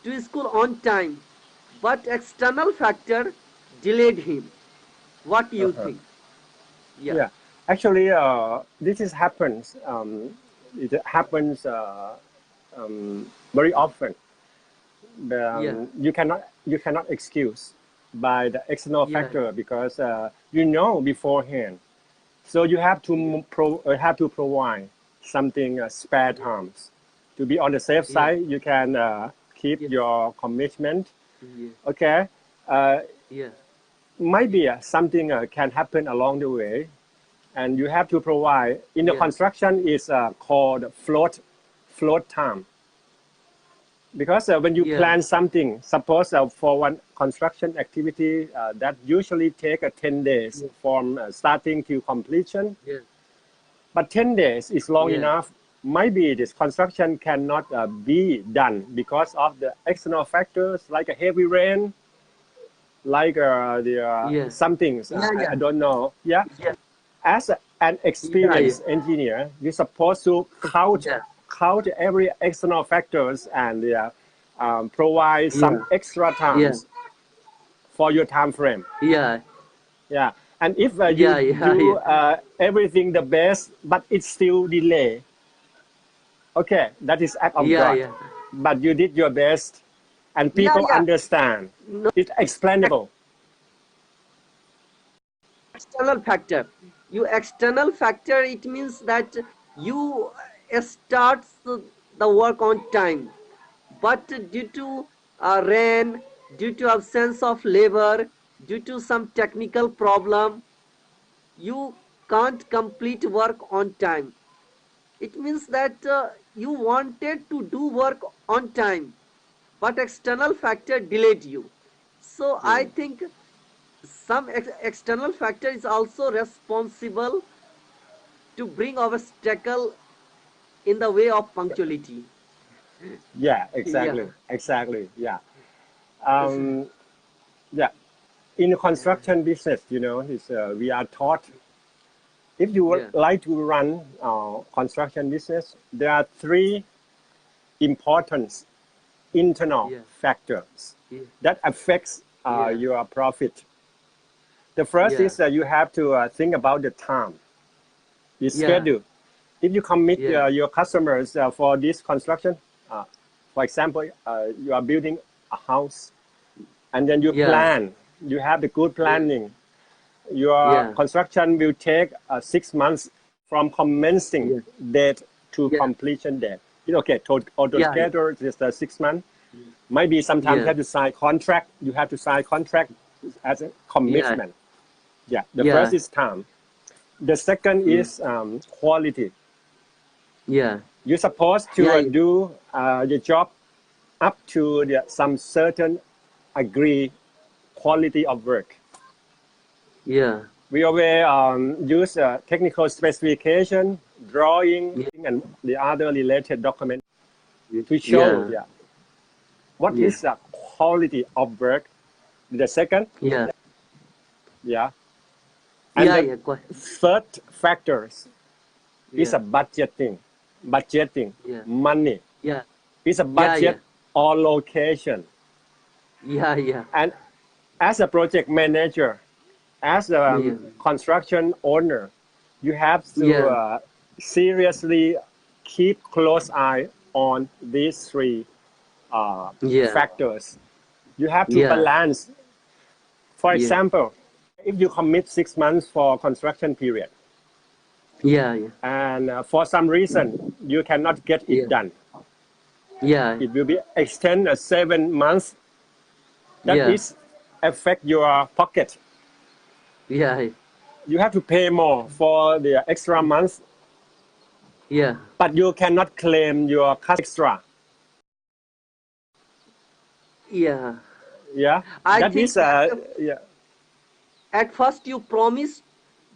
to school on time, but external factor delayed him. What do you Uh-huh. think? Yeah, Yeah, actually, this is happens. It happens very often. yeah, You cannot excuse by the external yeah, factor because you know beforehand. So you have to yeah, have to provide something spare yeah, times to be on the safe yeah, side. You can keep yes, your commitment. yeah, Okay, uh, yeah, might be something can happen along the way, and you have to provide in the yeah, construction is called float time because when you yeah, plan something, suppose for one construction activity that usually take 10 days yeah, from starting to completion, yeah, but 10 days is long yeah, enough. Maybe this construction cannot be done because of the external factors like a heavy rain, like the yeah, some things yeah, I yeah, don't know. Yeah, yeah, as an yeah, yeah, experienced engineer, you're supposed to yeah, count every external factors and provide some yeah, extra yeah, times for your time frame. yeah, Yeah, and if you yeah, yeah, do yeah, everything the best, but it's still delay, okay, that is act of yeah, God. yeah, But you did your best, and yeah, people yeah. understand. No, It's explainable. external factor. You external factor. It means that you start the work on time, but due to rain, due to absence of labor, due to some technical problem, you can't complete work on time. It means that you wanted to do work on time, but external factor delayed you. So I Hmm. think some external factor is also responsible to bring obstacle in the way of punctuality. Yeah, Yeah. exactly, exactly. Yeah, um, yeah. In the construction business, we are taught if you would Yeah. like to run construction business, there are three important internal Yeah. factors Yeah. that affects Yeah. your profit. The first Yeah. is that you have to think about the time, the Yeah. schedule. If you commit Yeah. your customers for this construction, uh, for example, you are building a house and then you Yeah. plan, you have the good Yeah. planning. Your Yeah. construction will take 6 months from commencing Yeah. date to Yeah. completion date. Okay, Yeah. altogether just 6 months. Maybe sometimes you Yeah. have to sign contract. You have to sign contract as a Yeah. commitment. Yeah, the first Yeah. is time. The second Yeah. is quality. Yeah. You're supposed to Yeah. Yeah. do the job up to some certain agree quality of work. Yeah. We always use technical specification, drawing, Yeah. and the other related document to show Yeah. what Yeah. is the quality of work. The second, Yeah. yeah, and Yeah. the Yeah. third factors is Yeah. a budgeting, Yeah. money. Yeah. Is a Yeah. Yeah. budget or location. Yeah. Yeah. And as a project manager, as a Yeah. construction owner, you have to Yeah. seriously keep close eye on these three Yeah. factors. You have to Yeah. balance. For Yeah. example, if you commit 6 months for construction period, Yeah. Yeah. and for some reason you cannot get it Yeah. done, Yeah. it will be extended 7 months. That Yeah. is affect your pocket. Yeah. You have to pay more for the extra months, Yeah. but you cannot claim your extra. Yeah. Yeah, I that think is that yeah. at first you promised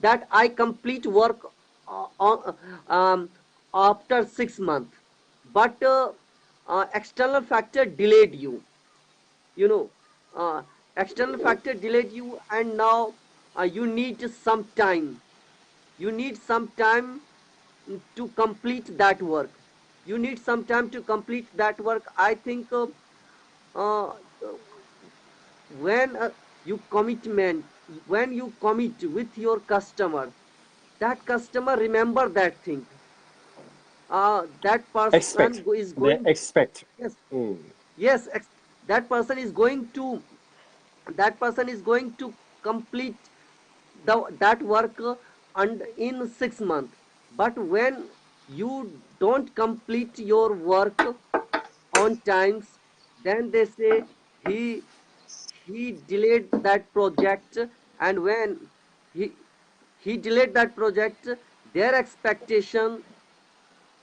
that I complete work after 6 months, but external factor delayed you. You know, uh, external factor delayed you, and now you need some time. You need some time to complete that work. You need some time to complete that work. I think uh, when you commitment when you commit with your customer, that customer remember that thing. That person Expect. is They going, expect. yes, Mm. yes, that person is going to, that person is going to complete that work and in 6 months. But when you don't complete your work on times, then they say he delayed that project. And when he he delayed that project, their expectation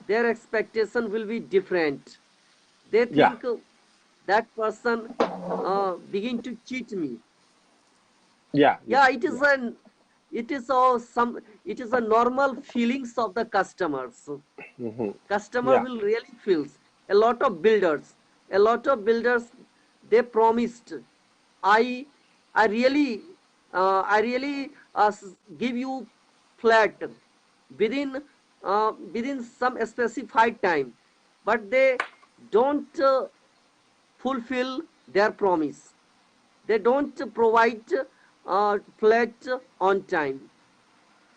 their expectation will be different. They Yeah. think that person begin to cheat me. Yeah. Yeah. Yeah, it is Yeah. an it is a some it is a normal feelings of the customers. Hmm. Customer Yeah. will really feels. A lot of builders they promised, i I really give you flat within within some specified time, but they don't fulfill their promise. They don't provide flat on time.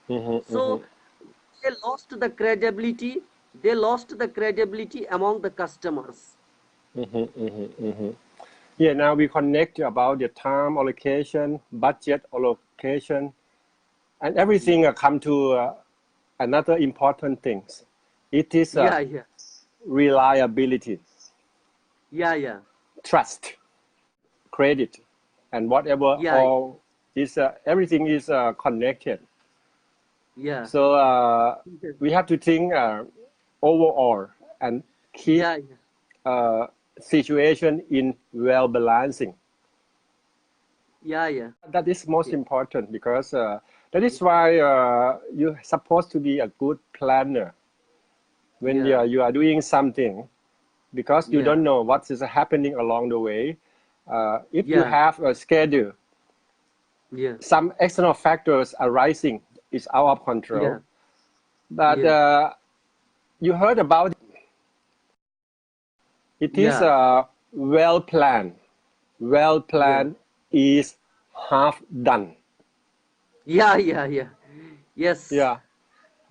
Hmm. Hmm. So they lost the credibility among the customers. Hmm. Hmm. Hmm. Yeah, now we connect about the time allocation, budget allocation, and everything come to another important things. It is Yeah, yeah, reliability, yeah, yeah, trust, credit, and whatever yeah, all is everything is connected. yeah, So we have to think overall and keep yeah, uh, situation in well balancing. yeah, yeah, That is most yeah, important because that is why you're supposed to be a good planner when yeah, you are doing something because you yeah, don't know what is happening along the way. If you yeah, have a schedule, yeah, some external factors arising is out of yeah, control. But yeah, you heard about it is yeah, well planned. Well yeah, planned is half done. yeah, yeah, yeah. Yes, Yeah.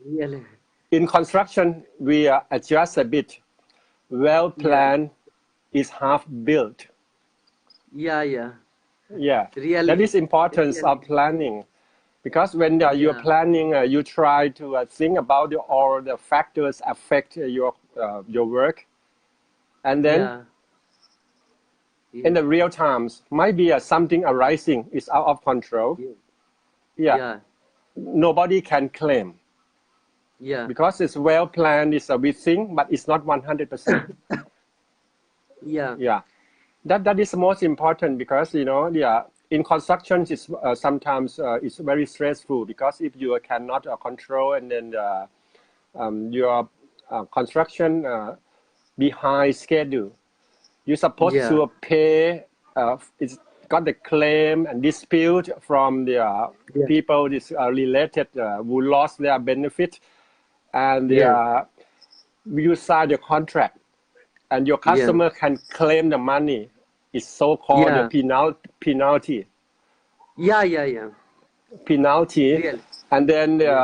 really. In construction, we adjust a bit. Well Yeah, planned is half built. yeah, yeah. Yeah, that Really, is importance of really. planning because when you're Yeah, planning, you try to think about all the factors affect your work, and then yeah, in yeah, the real times might be something arising is out of control. yeah, Yeah, yeah, nobody can claim yeah, because it's well planned. It's a we think, but it's not 100%. yeah, Yeah, that is most important because yeah, in construction it's sometimes it's very stressful because if you cannot control and then your construction behind schedule, you're supposed yeah, to pay. It's got the claim and dispute from the yeah, people this related who lost their benefit, and yeah, you sign the contract, and your yeah, customer can claim the money. It's so-called the yeah, penalty, yeah, yeah, yeah. penalty, Really. and then Yeah,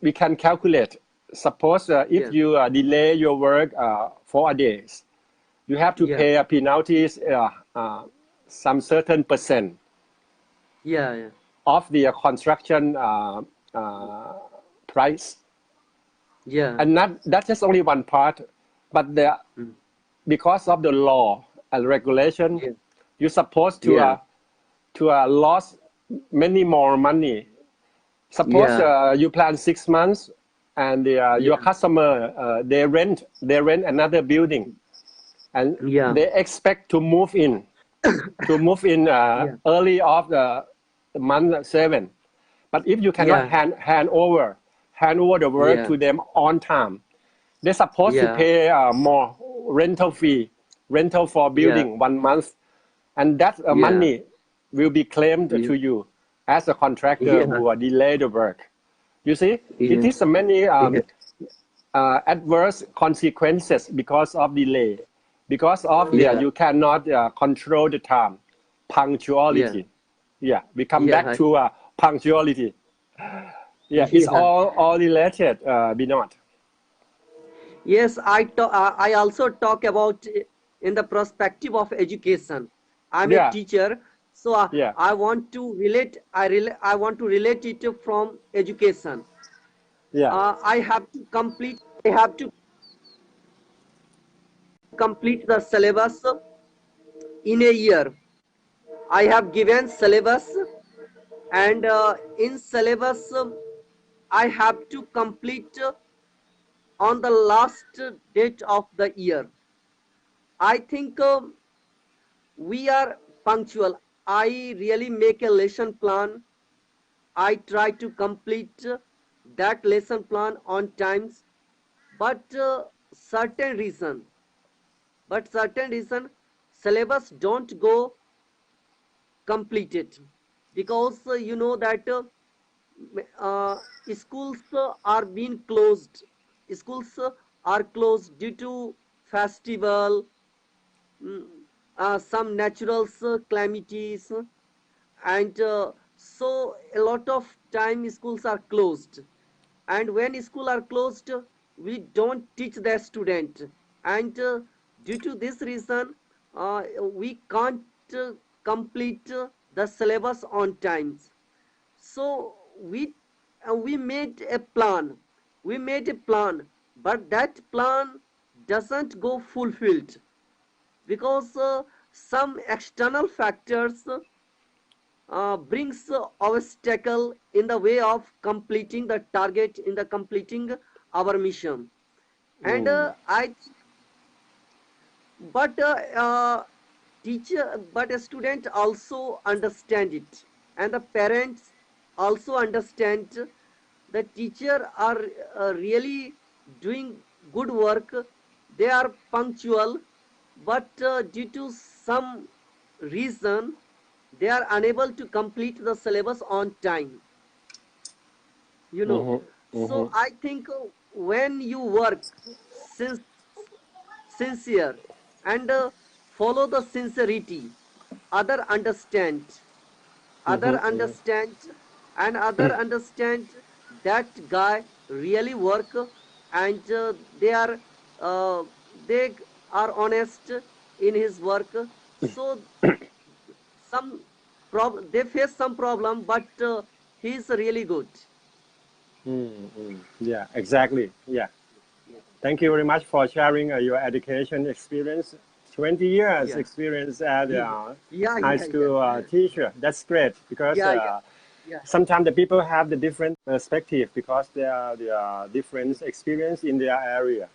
we can calculate. Suppose if yeah, you delay your work 4 days, you have to yeah, pay a penalties some certain percent yeah, yeah, of the construction uh, price. yeah, And not that's just only one part, but mm, because of the law and regulation, yeah, you're supposed yeah, to lose many more money. Suppose yeah, you plan 6 months, and your yeah, customer they rent another building, and yeah, they expect to move in yeah, early of the month 7. But if you cannot yeah, hand over the work yeah, to them on time, they're supposed to yeah, pay more rental fee, rental for yeah, building 1 month, and that yeah, money will be claimed yeah, to you as a contractor yeah, who delay the work. You see, it yeah, is many yeah, adverse consequences because of delay. because of Yeah, you cannot control the time. yeah, Punctuality. Yeah, we come back yeah, to punctuality. Yeah, it's yeah. all related, Binod. Yes, I also talk about in the perspective of education. I'm a Yeah, teacher, so yeah, I want to relate. I want to relate it from education. yeah. I have to complete. I have to complete the syllabus in a year. I have given syllabus, and in syllabus, I have to complete on the last date of the year. I think we are punctual. I really make a lesson plan. I try to complete that lesson plan on times, but certain reason, certain reason, syllabus don't go completed because you know that uh, schools are being closed. Schools are closed due to festival, mm, some natural calamities, and so a lot of time schools are closed, and when school are closed we don't teach the student, and due to this reason we can't uh, complete the syllabus on times. So we made a plan, but that plan doesn't go fulfilled because some external factors brings obstacle in the way of completing the target, in the completing our mission. And Mm. I but teacher but a student also understand it, and the parents also understand the teacher are really doing good work. They are punctual, but due to some reason they are unable to complete the syllabus on time, you know. Mm-hmm. So Mm-hmm. I think when you work since sincere and follow the sincerity, other understand, other Mm-hmm. understand and other understand that guy really work, and uh, they are honest in his work. So some they face some problem, but he's really good. Mm-hmm. Yeah, exactly. Yeah. Yeah, Thank you very much for sharing your education experience. 20 years yeah, experience as a yeah, high yeah, yeah, school teacher. That's great because yeah, yeah, yeah, sometimes the people have the different perspective because there are different experience in their area.